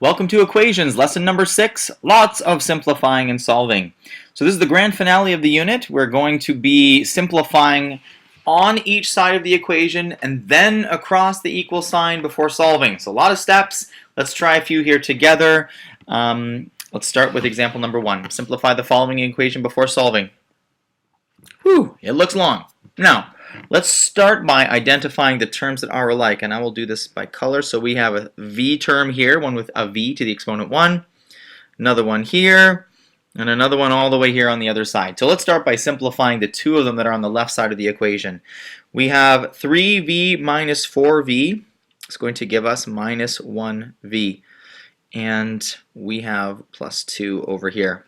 Welcome to Equations, lesson number 6, lots of simplifying and solving. So this is the grand finale of the unit. We're going to be simplifying on each side of the equation and then across the equal sign before solving. So a lot of steps. Let's try a few here together. Let's start with example number 1. Simplify the following equation before solving. Whew, it looks long. Now, let's start by identifying the terms that are alike, and I will do this by color. So we have a v term here, one with a v to the exponent 1, another one here, and another one all the way here on the other side. So let's start by simplifying the two of them that are on the left side of the equation. We have 3v minus 4v. It's going to give us minus 1v. And we have plus 2 over here.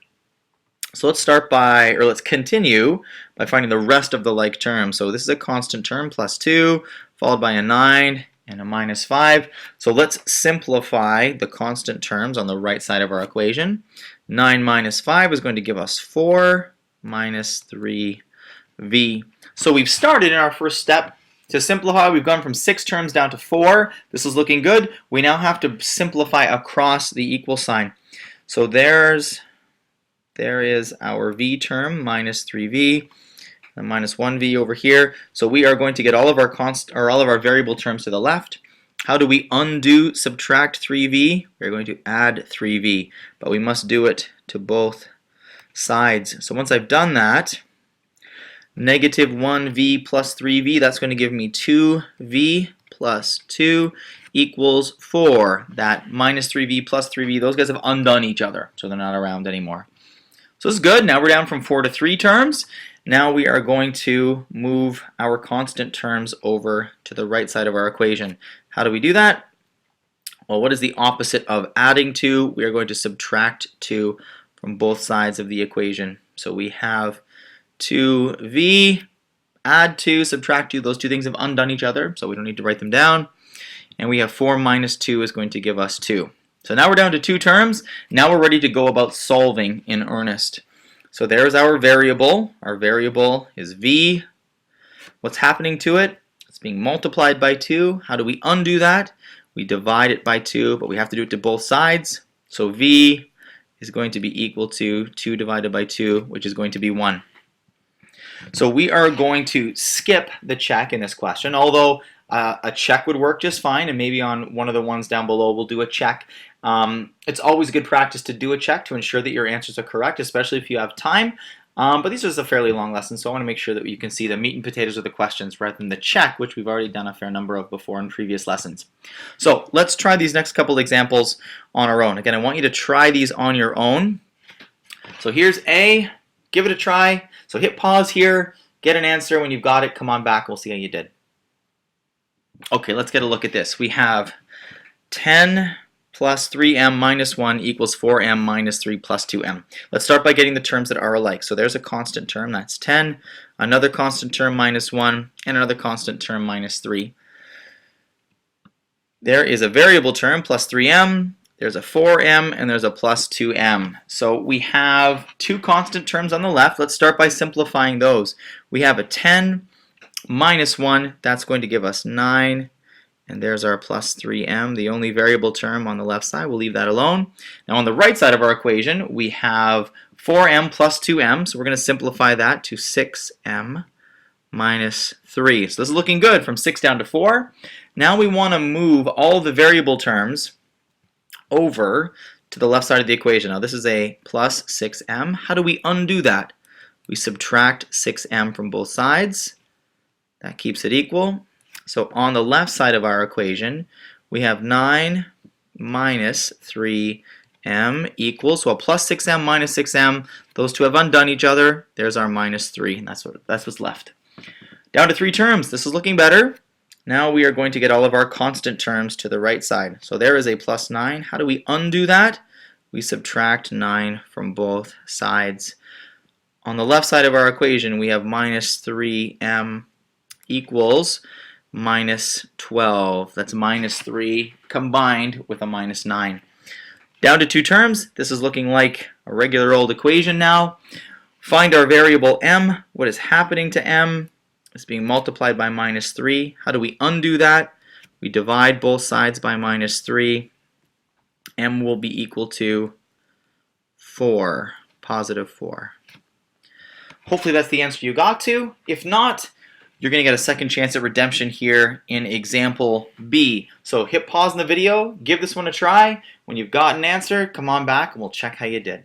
So let's continue by finding the rest of the like terms. So this is a constant term, plus 2, followed by a 9 and a minus 5. So let's simplify the constant terms on the right side of our equation. 9 minus 5 is going to give us 4 minus 3v. So we've started in our first step to simplify. We've gone from 6 terms down to 4. This is looking good. We now have to simplify across the equal sign. So there is our v term, minus 3v, and minus 1v over here. So we are going to get all of our variable terms to the left. How do we undo subtract 3v? We're going to add 3v, but we must do it to both sides. So once I've done that, negative 1v plus 3v, that's going to give me 2v plus 2 equals 4. That minus 3v plus 3v, those guys have undone each other, so they're not around anymore. So this is good. Now we're down from 4 to 3 terms. Now we are going to move our constant terms over to the right side of our equation. How do we do that? Well, what is the opposite of adding 2? We are going to subtract 2 from both sides of the equation. So we have 2v, add 2, subtract 2. Those two things have undone each other, so we don't need to write them down. And we have 4 minus 2 is going to give us 2. So now we're down to 2 terms. Now we're ready to go about solving in earnest. So there's our variable. Our variable is v. What's happening to it? It's being multiplied by 2. How do we undo that? We divide it by 2, but we have to do it to both sides. So v is going to be equal to 2 divided by 2, which is going to be 1. So we are going to skip the check in this question, although a check would work just fine, and maybe on one of the ones down below we'll do a check. It's always good practice to do a check to ensure that your answers are correct, especially if you have time. But this is a fairly long lesson, so I want to make sure that you can see the meat and potatoes of the questions rather than the check, which we've already done a fair number of before in previous lessons. So let's try these next couple examples on our own. Again, I want you to try these on your own. So here's A. Give it a try. So hit pause here, get an answer. When you've got it, come on back. We'll see how you did. Okay, let's get a look at this. We have 10 plus 3m minus 1 equals 4m minus 3 plus 2m. Let's start by getting the terms that are alike. So there's a constant term, that's 10, another constant term minus 1, and another constant term minus 3. There is a variable term, plus 3m, there's a 4m, and there's a plus 2m. So we have 2 constant terms on the left. Let's start by simplifying those. We have a 10 minus 1, that's going to give us 9, and there's our plus 3m, the only variable term on the left side. We'll leave that alone. Now on the right side of our equation, we have 4m plus 2m, so we're going to simplify that to 6m minus 3. So this is looking good, from 6 down to 4. Now we want to move all the variable terms over to the left side of the equation. Now this is a plus 6m. How do we undo that? We subtract 6m from both sides. That keeps it equal. So on the left side of our equation, we have 9 minus 3m equals, well, plus 6m minus 6m. Those two have undone each other. There's our minus 3, and that's what's left. Down to 3 terms. This is looking better. Now we are going to get all of our constant terms to the right side. So there is a plus 9. How do we undo that? We subtract 9 from both sides. On the left side of our equation, we have minus 3m equals minus 12. That's minus 3 combined with a minus 9. Down to 2 terms. This is looking like a regular old equation now. Find our variable m. What is happening to m? It's being multiplied by minus 3. How do we undo that? We divide both sides by minus 3. m will be equal to 4, positive 4. Hopefully that's the answer you got to. If not, you're going to get a second chance at redemption here in example B. So hit pause in the video, give this one a try. When you've got an answer, come on back and we'll check how you did.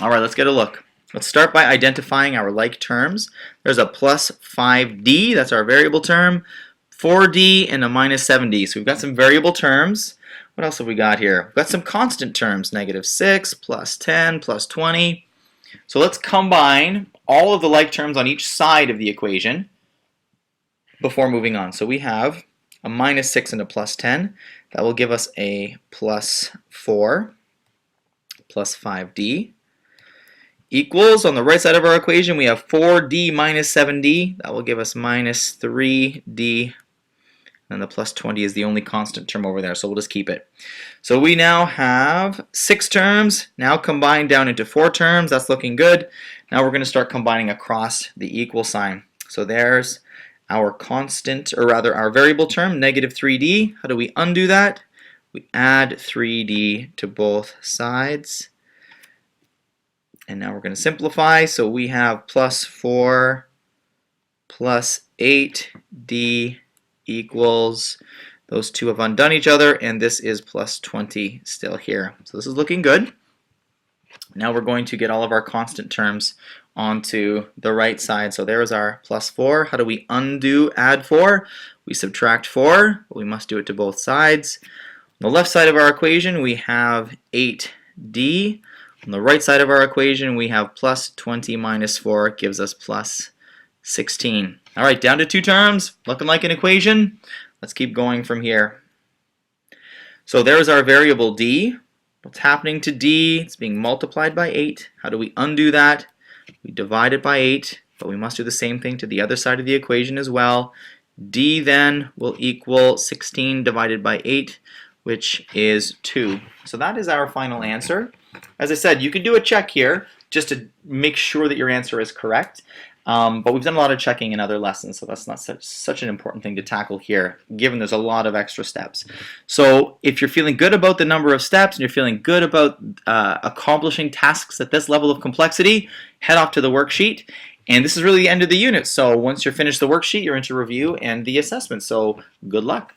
Alright, let's get a look. Let's start by identifying our like terms. There's a plus 5d, that's our variable term, 4d, and a minus 7d. So we've got some variable terms. What else have we got here? We've got some constant terms, negative 6, plus 10, plus 20. So let's combine all of the like terms on each side of the equation before moving on. So we have a minus 6 and a plus 10. That will give us a plus 4, plus 5d. Equals, on the right side of our equation, we have 4d minus 7d. That will give us minus 3d. And the plus 20 is the only constant term over there, so we'll just keep it. So we now have 6 terms, now combined down into 4 terms. That's looking good. Now we're going to start combining across the equal sign. So there's our constant, or rather our variable term, negative 3d. How do we undo that? We add 3d to both sides. And now we're going to simplify. So we have plus 4 plus 8d equals, those two have undone each other, and this is plus 20 still here. So this is looking good. Now we're going to get all of our constant terms onto the right side. So there's our plus 4. How do we undo add 4? We subtract 4, but we must do it to both sides. On the left side of our equation, we have 8d. On the right side of our equation, we have plus 20 minus 4 gives us plus 16. All right, down to 2 terms, looking like an equation. Let's keep going from here. So there's our variable d. What's happening to d? It's being multiplied by 8. How do we undo that? We divide it by 8, but we must do the same thing to the other side of the equation as well. D then will equal 16 divided by 8, which is 2. So that is our final answer. As I said, you can do a check here just to make sure that your answer is correct. But we've done a lot of checking in other lessons, so that's not such an important thing to tackle here, given there's a lot of extra steps. So if you're feeling good about the number of steps and you're feeling good about accomplishing tasks at this level of complexity, head off to the worksheet. And this is really the end of the unit. So once you're finished the worksheet, you're into review and the assessment. So good luck.